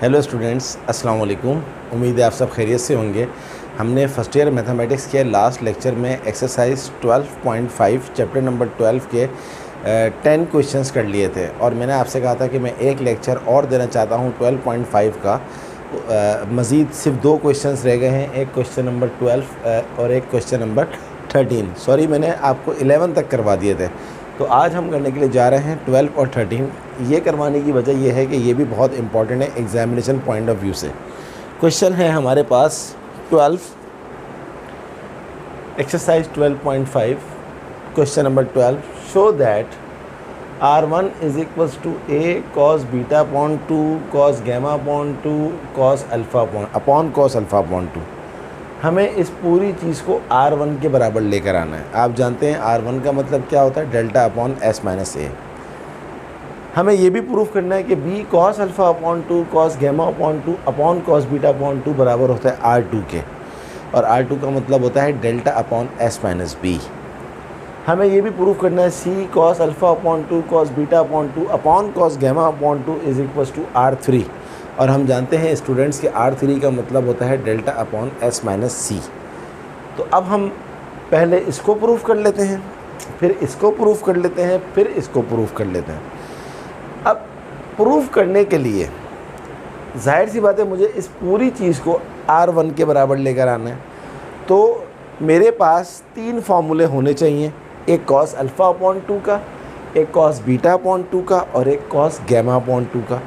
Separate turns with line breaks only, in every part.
Hello students, अस्सलाम वालेकुम। उम्मीद है आप सब खैरियत से होंगे। हमने फर्स्ट ईयर मैथमेटिक्स के लास्ट लेक्चर में एक्सरसाइज 12.5 चैप्टर नंबर 12 के 10 क्वेश्चंस कर लिए थे और मैंने आपसे कहा था कि मैं एक लेक्चर और देना चाहता हूं 12.5 का। मज़ीद सिर्फ 2 क्वेश्चंस रह गए हैं, एक क्वेश्चन नंबर 12 और एक क्वेश्चन नंबर 13। सॉरी, मैंने आपको 11 तक करवा दिए थे। तो आज हम करने के लिए जा रहे हैं 12 और 13। ये करवाने की वजह यह है कि ये भी बहुत इंपॉर्टेंट है एग्जामिनेशन पॉइंट ऑफ व्यू से। क्वेश्चन है हमारे पास 12 exercise 12.5 question number 12। Show that R1 is equals to A cos beta upon 2 cos gamma upon 2 cos alpha upon cos alpha upon 2। हमें इस पूरी चीज़ को R1 के बराबर लेकर आना है। आप जानते हैं R1 का मतलब क्या होता है, delta upon S minus A। हमें ये भी प्रूफ करना है कि B cos alpha upon 2 cos gamma upon 2 upon cos beta upon 2 बराबर होता है R2 के, और R2 का मतलब होता है delta upon S minus B। हमें ये भी प्रूफ करना है C cos alpha upon 2 cos beta upon 2 upon cos gamma upon 2 is equals to R3, और हम जानते हैं स्टूडेंट्स के R3 का मतलब होता है delta upon S minus C। तो अब हम पहले इसको प्रूफ कर लेते हैं, फिर इसको प्रूफ कर लेते हैं, फिर इसको प्रूफ कर लेते हैं। अब प्रूफ करने के लिए जाहिर सी बात है मुझे इस पूरी चीज़ को R1 के बराबर लेकर आना है। तो मेरे पास 3 फार्मूले होने चाहिए, एक cos अल्फ़ा अपॉन 2 का, एक cos बीटा अपॉन 2 का और एक cos गैमा अपॉन 2 का।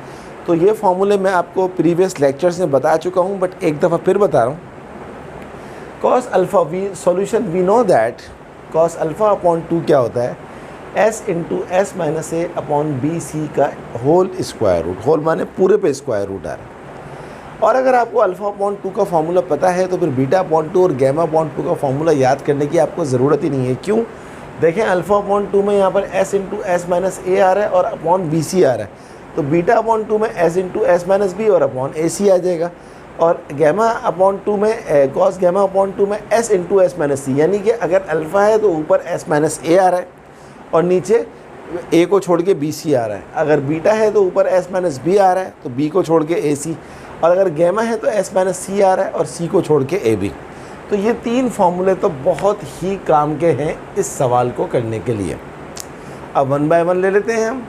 तो ये फार्मूले मैं आपको प्रीवियस लेक्चर्स में बता चुका हूँ, बट एक दफ़ा फिर बता रहा हूँ। cos alpha solution we know that cos alpha upon 2 क्या होता है, S into S minus a upon b c का होल स्क्वायर रूट। होल माने पूरे पे स्क्वायर रूट आ रहा है। और अगर आपको अल्फ़ा अपॉन 2 का फार्मूला पता है तो फिर बीटा अपॉन 2 और गैमा अपॉन 2 का फार्मूला याद करने की आपको ज़रूरत ही नहीं है। क्यों? देखें, अल्फ़ा अपॉन 2 में यहाँ पर S इंटू एस माइनस ए आ रहा है और अपॉन बी सी आ रहा है। तो बीटा अपॉन 2 में S into S minus b और अपॉन ए सी आ जाएगा, और गैमा अपॉन 2 में कॉस गैमा अपॉन 2 में S इंटू एस माइनस सी। यानी कि अगर अल्फ़ा है तो ऊपर S माइनस ए आ रहा है और नीचे A को छोड़ के बी सी आ रहा है। अगर बीटा है तो ऊपर S माइनस बी आ रहा है तो B को छोड़ के ए सी, और अगर गैमा है तो S माइनस सी आ रहा है और C को छोड़ के ए बी। तो ये 3 फार्मूले तो बहुत ही काम के हैं इस सवाल को करने के लिए। अब 1 बाय 1 ले लेते हैं हम।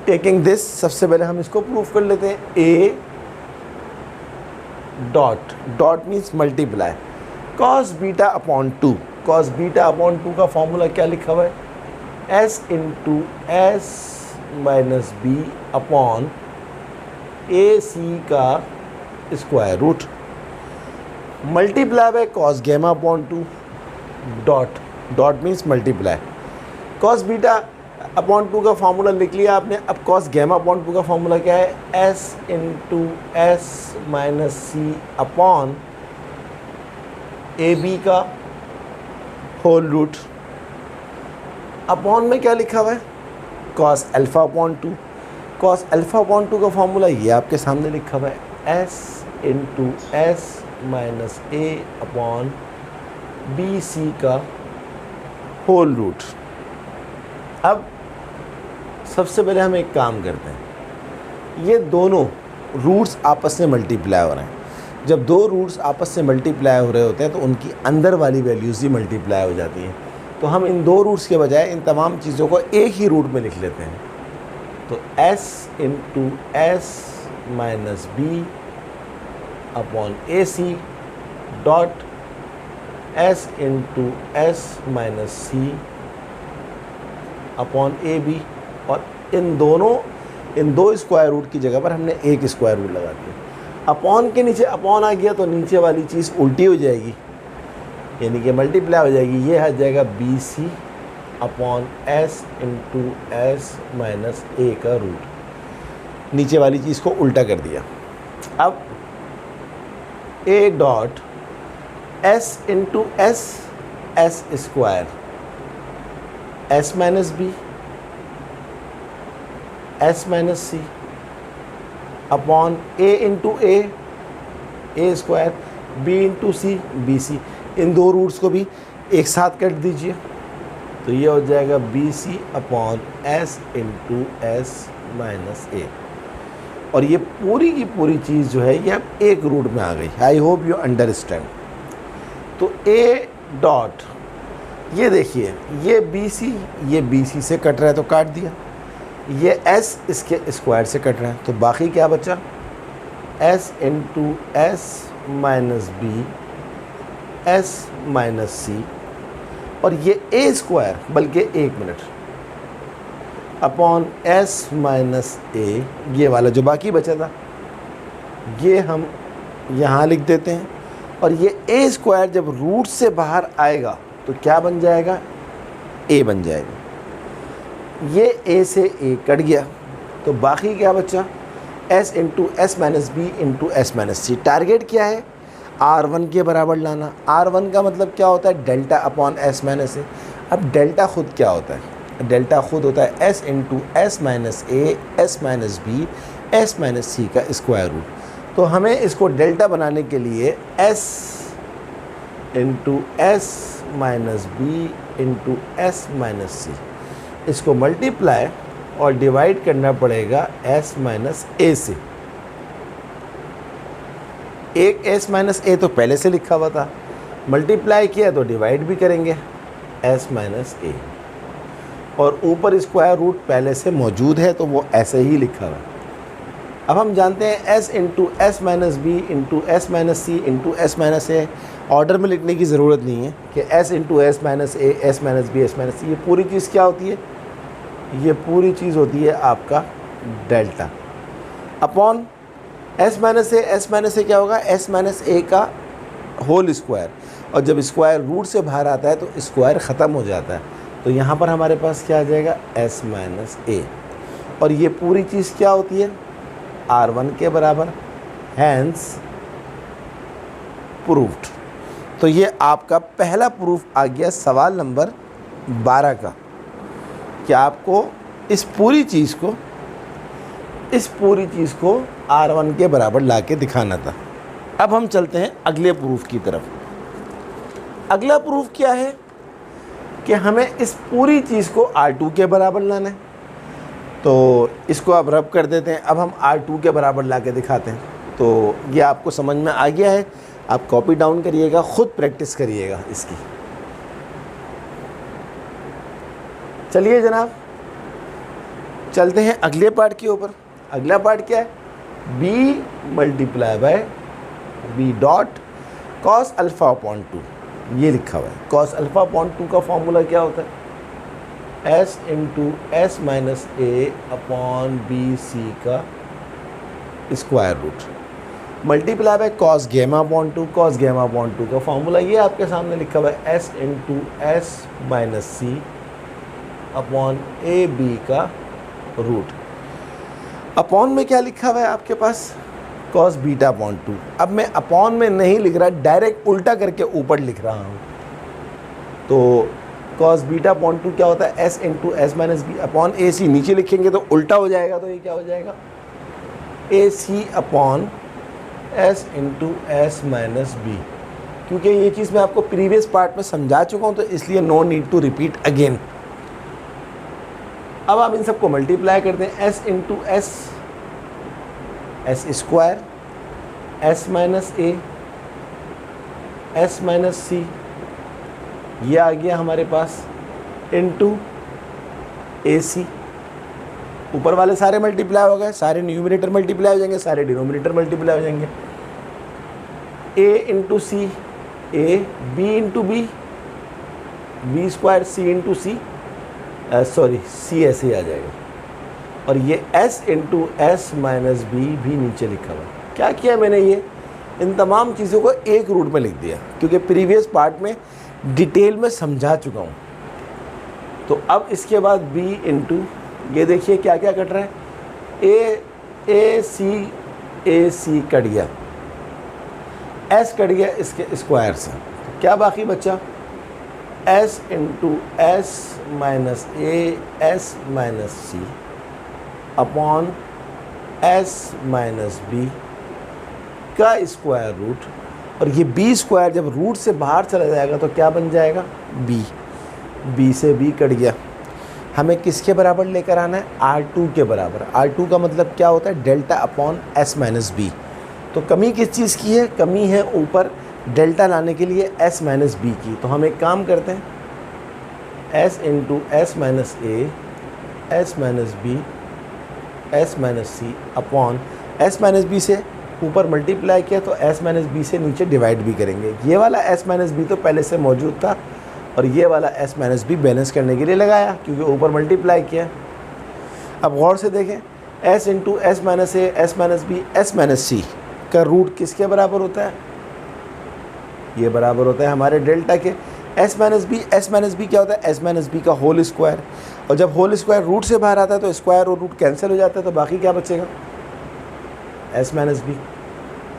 टेकिंग दिस, सबसे पहले हम इसको प्रूफ कर लेते हैं। A dot dot means multiply cos beta upon 2। cos beta upon 2 का फॉर्मूला क्या लिखा हुआ है, S into S minus B upon ए सी का square root, multiply by cos gamma upon 2 dot dot means multiply. cos beta upon 2 का formula लिख लिया आपने। अब cos गैमा अपॉन 2 का फार्मूला क्या है, S into S minus c upon a b का होल रूट। अपॉन में क्या लिखा हुआ है, cos alpha upon 2। cos alpha upon 2 का फार्मूला ये आपके सामने लिखा हुआ है, S into S minus a upon b c का होल रूट। अब सबसे पहले हम एक काम करते हैं, ये दोनों रूट्स आपस में मल्टीप्लाई हो रहे हैं। जब 2 रूट्स आपस से मल्टीप्लाई हो रहे होते हैं तो उनकी अंदर वाली वैल्यूज़ ही मल्टीप्लाई हो जाती हैं। तो हम इन 2 रूट्स के बजाय इन तमाम चीज़ों को एक ही रूट में लिख लेते हैं। तो S into S minus B upon A c dot S into S minus c upon a b, और इन 2 स्क्वायर रूट की जगह पर हमने एक स्क्वायर रूट लगा दिया। अपॉन के नीचे अपॉन आ गया तो नीचे वाली चीज़ उल्टी हो जाएगी, यानी कि मल्टीप्लाई हो जाएगी। ये आ जाएगा B C upon S into S minus ए का रूट। नीचे वाली चीज़ को उल्टा कर दिया। अब a dot s into s s square s minus B S minus c upon a into a square b into c b c. इन 2 roots को भी एक साथ काट दीजिए तो ये हो जाएगा B C upon S into S minus A. और ये पूरी की पूरी चीज़ जो है ये अब एक रूट में आ गई। I hope you understand. तो ए डॉट, ये देखिए ये बी सी से कट रहा है तो काट दिया, ये एस इसके स्क्वायर से कट रहा है तो बाकी क्या बचा, S into S minus B S minus C, और ये ए स्क्वायर, बल्कि एक minute, upon S minus A, ये वाला जो बाकी बचा था ये हम यहाँ लिख देते हैं। और ये ए स्क्वायर जब रूट से बाहर आएगा तो क्या बन जाएगा, ए बन जाएगा। ये ए से ए कट गया तो बाकी क्या बचा, S into S minus B into S minus C. Target क्या है, R1 के बराबर लाना। R1 का मतलब क्या होता है, डेल्टा अपॉन एस माइनस ए। अब डेल्टा खुद क्या होता है, डेल्टा खुद होता है s into S minus a s minus B S minus c का स्क्वायर रूट। तो हमें इसको डेल्टा बनाने के लिए s into S minus B into S minus c, इसको मल्टीप्लाई और डिवाइड करना पड़ेगा एस माइनस ए से। एक एस माइनस ए तो पहले से लिखा हुआ था, मल्टीप्लाई किया तो डिवाइड भी करेंगे एस माइनस ए, और ऊपर स्क्वायर रूट पहले से मौजूद है तो वो ऐसे ही लिखा हुआ है। अब हम जानते हैं s into S minus B into S minus c into S minus a, order में लिखने की ज़रूरत नहीं है कि s into S minus a s minus B S minus c. ये पूरी चीज़ क्या होती है, ये पूरी चीज़ होती है आपका डेल्टा अपॉन एस माइनस ए क्या होगा, एस माइनस ए का होल स्क्वायर, और जब स्क्वायर रूट से बाहर आता है तो स्क्वायर ख़त्म हो जाता है। तो यहाँ पर हमारे पास क्या आ जाएगा, एस माइनस ए, और ये पूरी चीज़ क्या होती है, R1 के बराबर, हैंस प्रूफ्ड। तो ये आपका पहला प्रूफ आ गया सवाल नंबर 12 का, कि आपको इस पूरी चीज़ को R1 के बराबर ला के दिखाना था। अब हम चलते हैं अगले प्रूफ की तरफ। अगला प्रूफ क्या है कि हमें इस पूरी चीज़ को R2 के बराबर लाना है। तो इसको अब रब कर देते हैं, अब हम R2 के बराबर ला के दिखाते हैं। तो ये आपको समझ में आ गया है, आप कॉपी डाउन करिएगा, ख़ुद प्रैक्टिस करिएगा इसकी। चलिए जनाब चलते हैं अगले पार्ट के ऊपर। अगला पार्ट क्या है, b multiply by b dot cos alpha upon 2, ये लिखा हुआ है। कॉस अल्फ़ा अपॉन 2 का फॉर्मूला क्या होता है, s into S minus a upon b c का square root multiply by cos gamma upon 2। Cos gamma upon 2 का फॉर्मूला ये आपके सामने लिखा हुआ है, s into S minus c upon a b का रूट। अपॉन में क्या लिखा हुआ है आपके पास, कॉस बीटा अपॉन 2। अब मैं अपॉन में नहीं लिख रहा, डायरेक्ट उल्टा करके ऊपर लिख रहा हूँ। तो कॉस बीटा अपॉन 2 क्या होता है, s into S minus B upon ए सी। नीचे लिखेंगे तो उल्टा हो जाएगा, तो ये क्या हो जाएगा, a c upon S into S minus b. क्योंकि ये चीज़ मैं आपको प्रीवियस पार्ट में समझा चुका हूँ, तो इसलिए no need to repeat again. अब आप इन सबको मल्टीप्लाई करते हैं, s into s square s minus a s minus c, ये आ गया हमारे पास, इंटू ए सी। ऊपर वाले सारे मल्टीप्लाई हो गए, सारे न्यूमरेटर मल्टीप्लाई हो जाएंगे, सारे डिनोमिनेटर मल्टीप्लाई हो जाएंगे। A into c a, b into b b square, c into c c ऐसे ही आ जाएगा। और ये s into S minus b भी नीचे लिखा हुआ। क्या किया मैंने, ये इन तमाम चीज़ों को एक रूट में लिख दिया, क्योंकि प्रीवियस पार्ट में डिटेल में समझा चुका हूँ। तो अब इसके बाद b इंटू, ये देखिए क्या क्या कट रहा है, ए सी कट गया, s कट गया इसके स्क्वायर से, तो क्या बाकी बचा, s into S minus a s minus c upon S minus b का स्क्वायर रूट। और ये बी स्क्वायर जब रूट से बाहर चला जाएगा तो क्या बन जाएगा, बी से बी कट गया। हमें किसके बराबर लेकर आना है, R2 के बराबर। R2 का मतलब क्या होता है, delta upon S minus b. तो कमी किस चीज़ की है, कमी है ऊपर डेल्टा लाने के लिए S माइनस बी की। तो हम एक काम करते हैं, S into S minus a, s minus B, S minus c upon S minus b से ऊपर मल्टीप्लाई किया तो S माइनस बी से नीचे डिवाइड भी करेंगे। ये वाला S माइनस बी तो पहले से मौजूद था और ये वाला S माइनस बी बैलेंस करने के लिए लगाया क्योंकि ऊपर मल्टीप्लाई किया। अब गौर से देखें, S into S minus a, s minus B, S minus c का रूट किसके बराबर होता है, ये बराबर होता है हमारे डेल्टा के। S minus B, S minus b क्या होता है, S माइनस बी का होल स्क्वायर, और जब होल स्क्वायर रूट से बाहर आता है तो स्क्वायर और रूट कैंसिल हो जाता है, तो बाकी क्या बचेगा, S माइनस बी।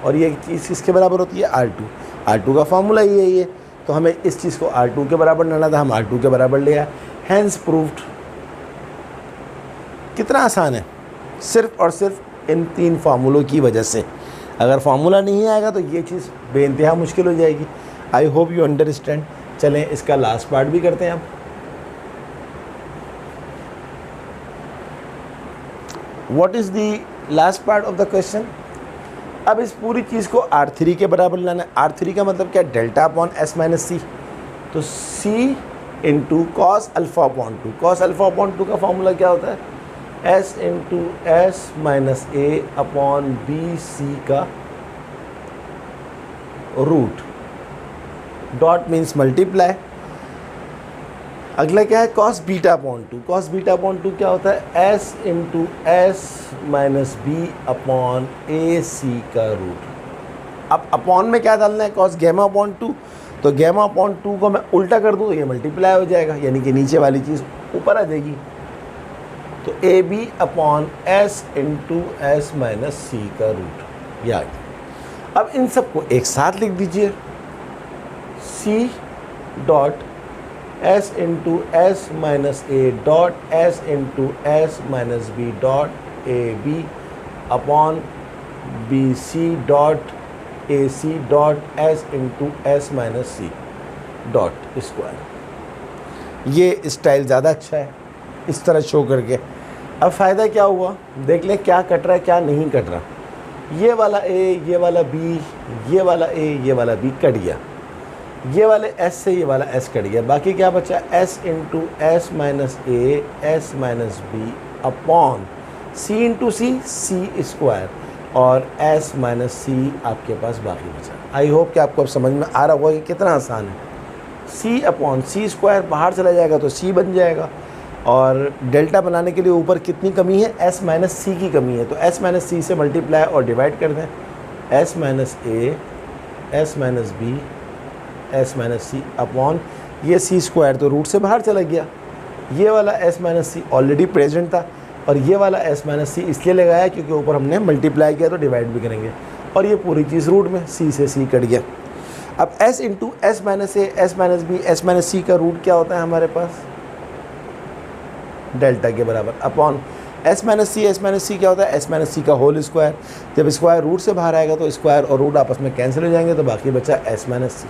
और ये चीज़ किसके बराबर होती है, R2। R2 का फार्मूला ये है ये, तो हमें इस चीज़ को R2 के बराबर लाना था, हम R2 के बराबर ले आए, हैंस प्रूव्ड। कितना आसान है, सिर्फ और सिर्फ इन 3 फार्मूलों की वजह से। अगर फार्मूला नहीं आएगा तो ये चीज़ बेइंतहा मुश्किल हो जाएगी। I hope you understand. चलें इसका लास्ट पार्ट भी करते हैं अब। What is the last part of the question. अब इस पूरी चीज़ को R3 के बराबर लाना है। R3 का मतलब क्या, delta upon S minus c. तो C into cos alpha upon 2। Cos alpha upon 2 का फॉर्मूला क्या होता है, S into S minus a upon b c का रूट, डॉट मीन्स मल्टीप्लाई। अगला क्या है, cos beta upon 2। Cos beta upon 2 क्या होता है, S into S minus B upon ए सी का रूट। अब अपॉन में क्या डालना है, कॉस गैमा अपॉन 2। तो गैमा अपॉन 2 को मैं उल्टा कर दूँ तो ये मल्टीप्लाई हो जाएगा, यानी कि नीचे वाली चीज़ ऊपर आ जाएगी। तो a b upon S into S minus c का रूट, या अब इन सबको एक साथ लिख दीजिए, C dot S into S minus a dot S into S minus b dot a b upon b c dot a c dot S into S minus c dot square. ये style ज़्यादा अच्छा है इस तरह show करके। अब फ़ायदा क्या हुआ, देख लें क्या कट रहा है क्या नहीं कट रहा। ये वाला A, ये वाला B, ये वाला A, ये वाला B कट गया, ये वाले S से ये वाला S कट गया, बाकी क्या बचा, S into S minus a, s minus B upon C into c, c square, और S माइनस सी आपके पास बाकी बचा। आई होप कि आपको अब समझ में आ रहा होगा कि कितना आसान है। C अपॉन सी स्क्वायर बाहर चला जाएगा तो C बन जाएगा, और डेल्टा बनाने के लिए ऊपर कितनी कमी है, S माइनस सी की कमी है, तो S माइनस सी से मल्टीप्लाई और डिवाइड कर दें, S minus a, s minus B, S minus c upon ये C स्क्वायर तो रूट से बाहर चला गया, ये वाला S minus c already present था, और ये वाला S माइनस सी इसलिए लगाया क्योंकि ऊपर हमने मल्टीप्लाई किया तो डिवाइड भी करेंगे, और ये पूरी चीज़ रूट में C से C कट गया। अब S into S minus a, s minus B, S minus c का रूट क्या होता है हमारे पास, डेल्टा के बराबर upon S minus c. S minus सी क्या होता है, S माइनस सी का होल स्क्वायर। जब स्क्वायर रूट से बाहर आएगा तो स्क्वायर और रूट आपस में कैंसिल हो जाएंगे, तो बाकी बचा S माइनस सी,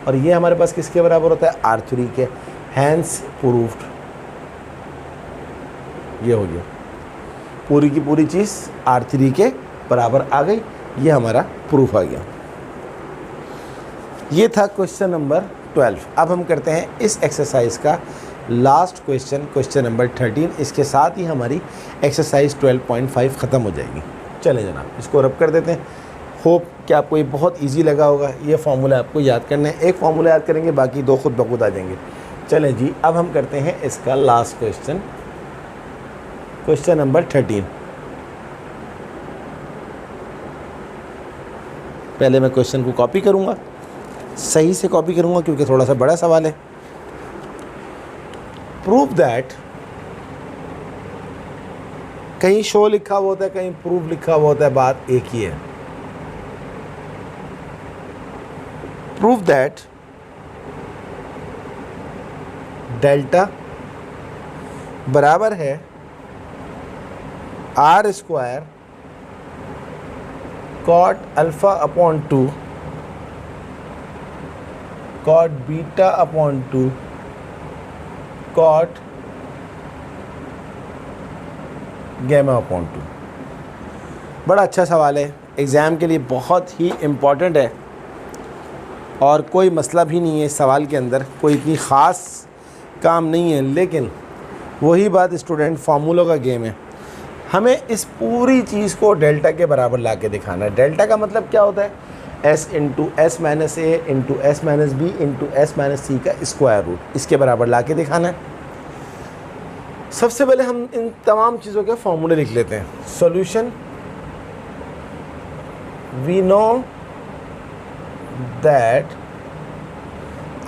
और ये हमारे पास किसके बराबर होता है, R3 के। Hence proved. ये हो गया, पूरी की पूरी चीज़ R3 के बराबर आ गई, ये हमारा प्रूफ आ गया। ये था क्वेश्चन नंबर 12। अब हम करते हैं इस एक्सरसाइज का लास्ट क्वेश्चन, क्वेश्चन नंबर 13। इसके साथ ही हमारी एक्सरसाइज 12.5 ख़त्म हो जाएगी। चलें जनाब, इसको रब कर देते हैं। होप कि आपको ये बहुत इजी लगा होगा। ये फार्मूला आपको याद करना है, एक फार्मूला याद करेंगे, बाकी 2 खुद ब खुद आ जाएंगे। चलें जी, अब हम करते हैं इसका लास्ट क्वेश्चन, क्वेश्चन नंबर 13। पहले मैं क्वेश्चन को कॉपी करूँगा, सही से कॉपी करूँगा क्योंकि थोड़ा सा बड़ा सवाल है। प्रूव दैट, कहीं शो लिखा हुआ होता है, कहीं प्रूव लिखा हुआ होता है, बात एक ही है। प्रूव दैट डेल्टा बराबर है R square cot alpha upon 2 cot beta upon 2 cot gamma upon 2। बड़ा अच्छा सवाल है, एग्ज़ाम के लिए बहुत ही इम्पॉर्टेंट है और कोई मसला भी नहीं है इस सवाल के अंदर, कोई इतनी ख़ास काम नहीं है, लेकिन वही बात स्टूडेंट, फार्मूलों का गेम है। हमें इस पूरी चीज़ को डेल्टा के बराबर ला के दिखाना है। डेल्टा का मतलब क्या होता है? s into S minus a into S minus B into S minus c का स्क्वायर रूट, इसके बराबर ला के दिखाना है। सबसे पहले हम इन तमाम चीज़ों के फॉर्मूले लिख लेते हैं। Solution, we know that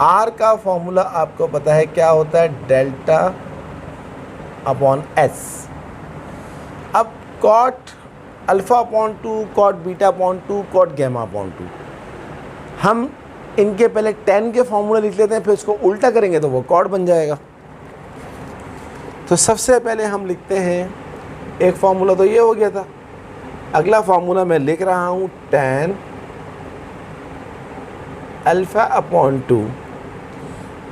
r का फॉर्मूला आपको पता है क्या होता है? Delta upon s। अब cot alpha upon 2, cot beta upon 2, cot gamma upon 2, हम इनके पहले tan के फॉर्मूले लिख लेते हैं, फिर इसको उल्टा करेंगे तो वो कॉट बन जाएगा। तो सबसे पहले हम लिखते हैं, एक फार्मूला तो ये हो गया था, अगला फार्मूला मैं लिख रहा हूँ tan alpha upon 2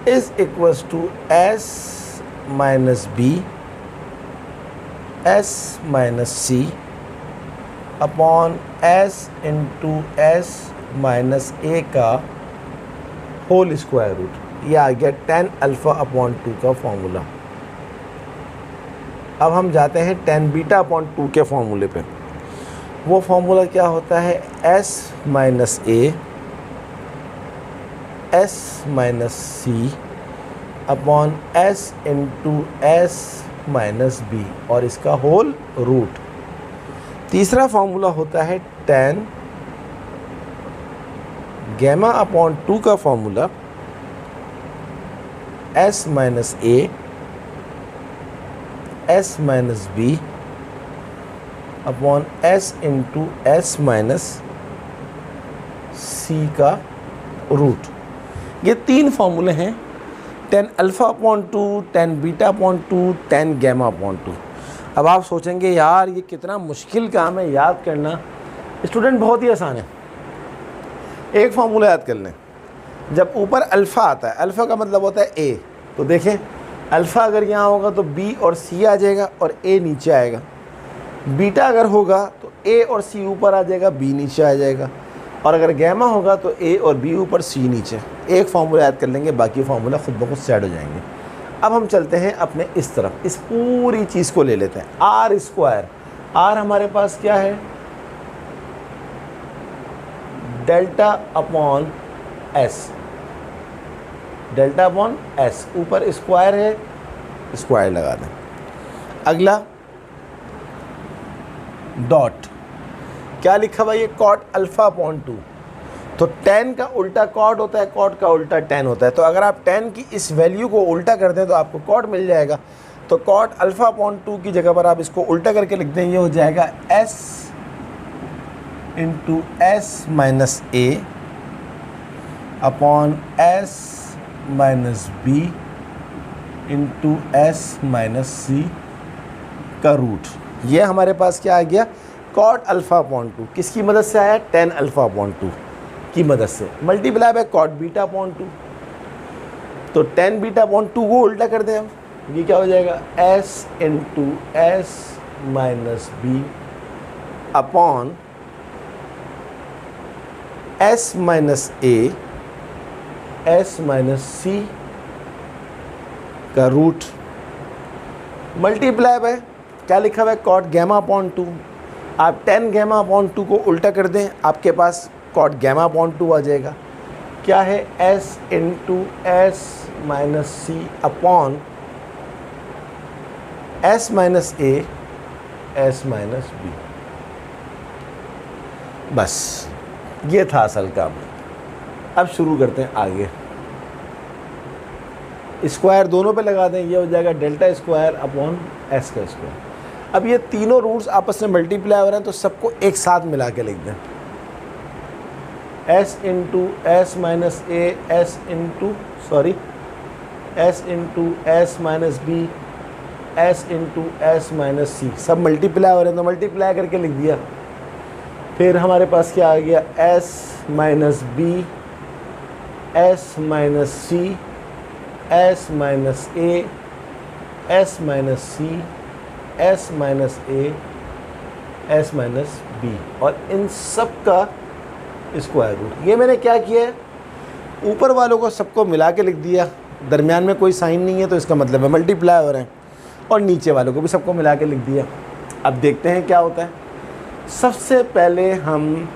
is equals to s minus b s minus c upon s into S minus ए का होल स्क्वायर रूट। ये आ गया tan अल्फ़ा अपॉन 2 का फॉर्मूला। अब हम जाते हैं tan बीटा अपॉन 2 के फॉर्मूले पे। वो फॉर्मूला क्या होता है? s minus a s minus c upon s into S minus b और इसका होल रूट। तीसरा फॉर्मूला होता है tan गैमा अपॉन 2 का formula s minus a s minus B upon s into S minus c का root. ये तीन फार्मूले हैं, tan alpha upon 2, tan beta upon 2, tan gamma upon 2। अब आप सोचेंगे यार ये कितना मुश्किल काम है याद करना। स्टूडेंट बहुत ही आसान है, एक फार्मूला याद कर लें। जब ऊपर अल्फ़ा आता है, अल्फ़ा का मतलब होता है a, तो देखें अल्फ़ा अगर यहाँ होगा तो b और c आ जाएगा और a नीचे आएगा। बीटा अगर होगा तो a और c ऊपर आ जाएगा, b नीचे आ जाएगा। और अगर गैमा होगा तो a और b ऊपर, c नीचे। एक फार्मूला याद कर लेंगे, बाकी फार्मूला खुद ब खुद सेट हो जाएंगे। अब हम चलते हैं अपने इस तरफ, इस पूरी चीज़ को ले लेते हैं। आर स्क्वायर, आर हमारे पास क्या है? Delta upon S, delta upon S, ऊपर स्क्वायर है, स्क्वायर लगा दें। अगला डॉट, क्या लिखा हुआ? ये कॉट अल्फ़ा अपॉन 2, तो tan का उल्टा कॉट होता है, कॉट का उल्टा tan होता है। तो अगर आप tan की इस वैल्यू को उल्टा कर दें तो आपको कॉट मिल जाएगा। तो कॉट अल्फ़ा अपॉन 2 की जगह पर आप इसको उल्टा करके लिख दें, ये हो जाएगा s into S minus a upon S minus B into S minus c का रूट। ये हमारे पास क्या आ गया? कॉट अल्फ़ा अपॉन 2 किसकी मदद से आया? tan अल्फ़ा अपॉन 2 की मदद से, multiply by cot beta upon 2। तो tan बीटा अपॉन 2 को उल्टा कर दें हम, ये क्या हो जाएगा? s into S minus B upon S minus a s minus c का रूट, मल्टीप्लाई बाय क्या लिखा हुआ है? Cot gamma upon 2। आप tan गैमा अपॉन 2 को उल्टा कर दें, आपके पास कॉट गैमा अपॉन 2 आ जाएगा। क्या है? s into S minus c upon S minus a s minus b. बस ये था असल काम। अब शुरू करते हैं आगे। स्क्वायर दोनों पे लगा दें, ये हो जाएगा डेल्टा स्क्वायर अपॉन एस का स्क्वायर। अब ये तीनों रूट्स आपस में मल्टीप्लाई हो रहे हैं तो सबको एक साथ मिला के लिख दें। s into S minus a s into s into S minus B s into S minus c, सब मल्टीप्लाई हो रहे हैं तो मल्टीप्लाई करके लिख दिया। फिर हमारे पास क्या आ गया? s minus B S minus c s minus a s minus c s minus a s minus b, और इन सब का स्क्वायर रूट। ये मैंने क्या किया है, ऊपर वालों को सबको मिला के लिख दिया, दरमियान में कोई साइन नहीं है तो इसका मतलब है मल्टीप्लाई हो रहे हैं, और नीचे वालों को भी सबको मिला के लिख दिया। अब देखते हैं क्या होता है। सबसे पहले हम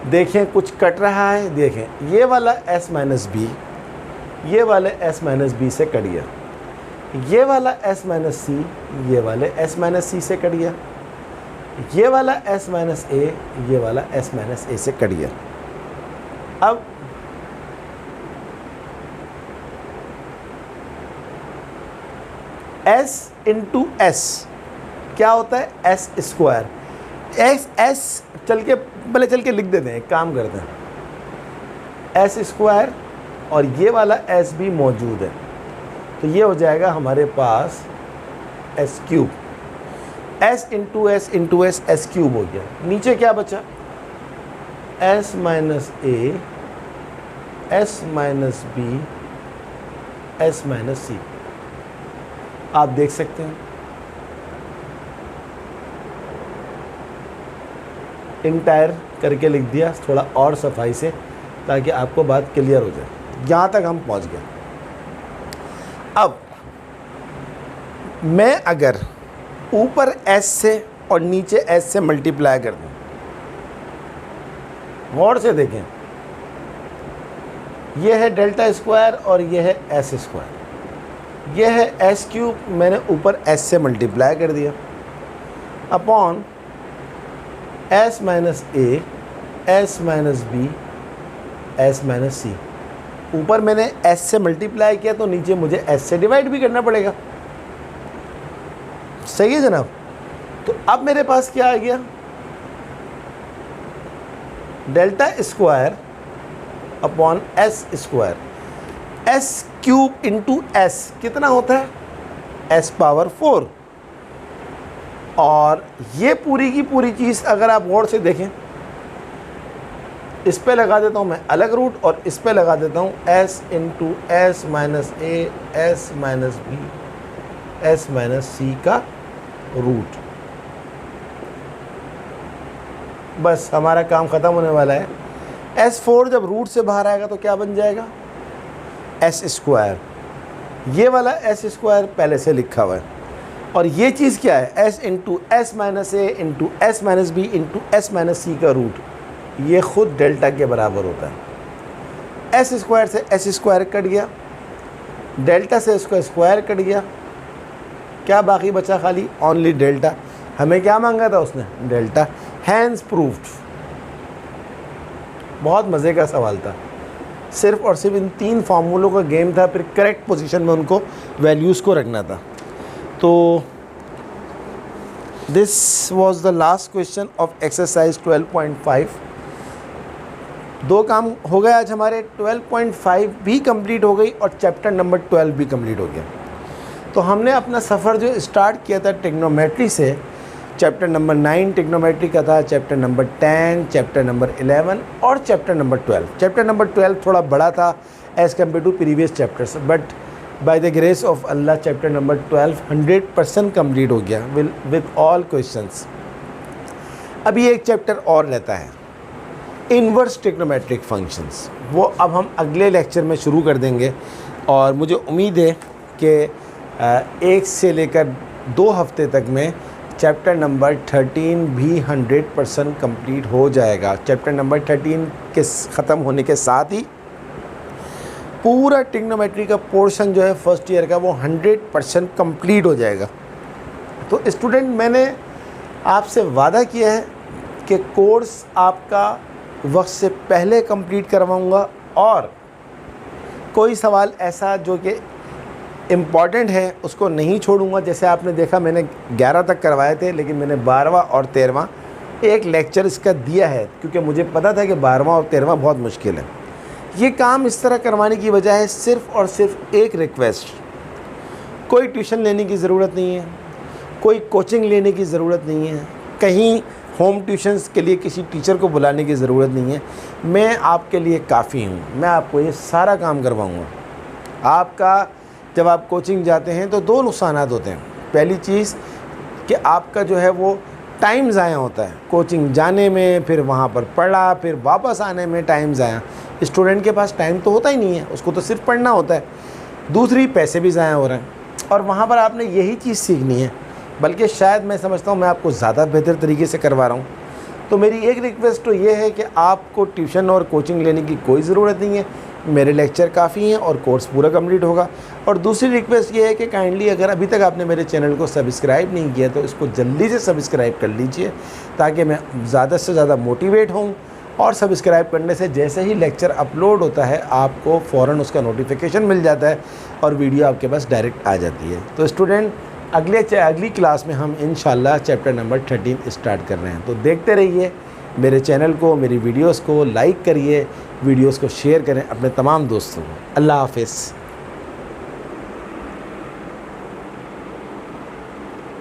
देखें कुछ कट रहा है। देखें ये वाला s माइनस बी ये वाले s माइनस बी से कट गया, ये वाला s माइनस सी ये वाले s माइनस सी से कट गया, ये वाला s माइनस ए ये वाला s माइनस ए से कट गया। अब s इंटू एस क्या होता है, एस स्क्वायर। एस चल के लिख देते हैं, एक काम करते हैं, एस स्क्वायर और ये वाला एस भी मौजूद है, तो ये हो जाएगा हमारे पास s cube. S into s into s, s cube हो गया। नीचे क्या बचा, s minus a s minus B S minus c. आप देख सकते हैं इंटायर करके लिख दिया थोड़ा और सफाई से, ताकि आपको बात क्लियर हो जाए। यहाँ तक हम पहुँच गए। अब मैं अगर ऊपर s से और नीचे s से मल्टीप्लाई कर दूँ, गौर से देखें, यह है डेल्टा स्क्वायर और यह है एस स्क्वायर, यह है एस क्यूब, मैंने ऊपर s से मल्टीप्लाई कर दिया upon S minus a s minus B S minus c. ऊपर मैंने s से मल्टीप्लाई किया तो नीचे मुझे s से डिवाइड भी करना पड़ेगा। सही है जनाब। तो अब मेरे पास क्या आ गया, delta square upon S square, S cube into S कितना होता है, एस पावर 4। और ये पूरी की पूरी चीज़ अगर आप गौर से देखें, इस पे लगा देता हूँ मैं अलग रूट और इस पे लगा देता हूँ s into S minus a s minus B S minus c का रूट। बस हमारा काम ख़त्म होने वाला है। S4 जब रूट से बाहर आएगा तो क्या बन जाएगा, एस स्क्वायर। ये वाला एस स्क्वायर पहले से लिखा हुआ है, और ये चीज़ क्या है, s into S minus a into S minus B into S minus c का रूट, ये खुद डेल्टा के बराबर होता है। एस स्क्वायर से एस स्क्वायर कट गया, डेल्टा से इसका स्क्वायर कट गया, क्या बाकी बचा, खाली ओनली डेल्टा। हमें क्या मांगा था उसने, डेल्टा। Hence proofed. बहुत मज़े का सवाल था, सिर्फ और सिर्फ इन 3 फार्मूलों का गेम था, फिर करेक्ट पोजीशन में उनको वैल्यूज़ को रखना था। तो this was the last question of exercise 12.5। 2 काम हो गए आज हमारे, 12.5 भी कंप्लीट हो गई और चैप्टर नंबर 12 भी कंप्लीट हो गया। तो हमने अपना सफ़र जो स्टार्ट किया था ट्रिग्नोमेट्री से, चैप्टर नंबर 9 ट्रिग्नोमेट्री का था, चैप्टर नंबर 10, चैप्टर नंबर 11 और चैप्टर नंबर 12। चैप्टर नंबर 12 थोड़ा बड़ा था as compare to previous chapters, but by the grace of Allah chapter number 12 100% complete हो गया विद ऑल क्वेश्चंस। अभी एक चैप्टर और रहता है, इन्वर्स ट्रिग्नोमेट्रिक फंक्शंस, वो अब हम अगले लेक्चर में शुरू कर देंगे। और मुझे उम्मीद है कि 1 से लेकर 2 हफ्ते तक में चैप्टर नंबर 13 भी 100% कंप्लीट हो जाएगा। चैप्टर नंबर 13 के ख़त्म होने के साथ ही पूरा ट्रिग्नोमेट्री का पोर्शन जो है फर्स्ट ईयर का वो 100% कंप्लीट हो जाएगा। तो स्टूडेंट, मैंने आपसे वादा किया है कि कोर्स आपका वक्त से पहले कंप्लीट करवाऊंगा, और कोई सवाल ऐसा जो कि इम्पॉर्टेंट है उसको नहीं छोड़ूंगा। जैसे आपने देखा मैंने 11 तक करवाए थे, लेकिन मैंने 12वां और 13वां एक लेक्चर इसका दिया है, क्योंकि मुझे पता था कि 12वां और 13वां बहुत मुश्किल है। ये काम इस तरह करवाने की वजह है सिर्फ़ और सिर्फ एक रिक्वेस्ट, कोई ट्यूशन लेने की ज़रूरत नहीं है, कोई कोचिंग लेने की ज़रूरत नहीं है, कहीं होम ट्यूशन्स के लिए किसी टीचर को बुलाने की ज़रूरत नहीं है। मैं आपके लिए काफ़ी हूँ, मैं आपको ये सारा काम करवाऊँगा। आपका जब आप कोचिंग जाते हैं तो 2 नुकसानात होते हैं। पहली चीज़, कि आपका जो है वो टाइम ज़ाया होता है, कोचिंग जाने में, फिर वहाँ पर पढ़ा, फिर वापस आने में टाइम ज़ाया। स्टूडेंट के पास टाइम तो होता ही नहीं है, उसको तो सिर्फ पढ़ना होता है। दूसरी, पैसे भी ज़ाया हो रहे हैं और वहाँ पर आपने यही चीज़ सीखनी है, बल्कि शायद मैं समझता हूँ मैं आपको ज़्यादा बेहतर तरीके से करवा रहा हूँ। तो मेरी एक रिक्वेस्ट तो ये है कि आपको ट्यूशन और कोचिंग लेने की कोई ज़रूरत नहीं है, मेरे लेक्चर काफ़ी हैं और कोर्स पूरा कंप्लीट होगा। और दूसरी रिक्वेस्ट ये है कि काइंडली अगर अभी तक आपने मेरे चैनल को सब्सक्राइब नहीं किया तो इसको जल्दी से सब्सक्राइब कर लीजिए, ताकि मैं ज़्यादा से ज़्यादा मोटिवेट हूँ। और सब्सक्राइब करने से जैसे ही लेक्चर अपलोड होता है आपको फ़ौरन उसका नोटिफिकेशन मिल जाता है और वीडियो आपके पास डायरेक्ट आ जाती है। तो स्टूडेंट, अगली क्लास में हम इंशाल्लाह चैप्टर नंबर 13 स्टार्ट कर रहे हैं। तो देखते रहिए मेरे चैनल को, मेरी वीडियोस को लाइक करिए, वीडियोस को शेयर करें अपने तमाम दोस्तों को। अल्लाह हाफ़िज़।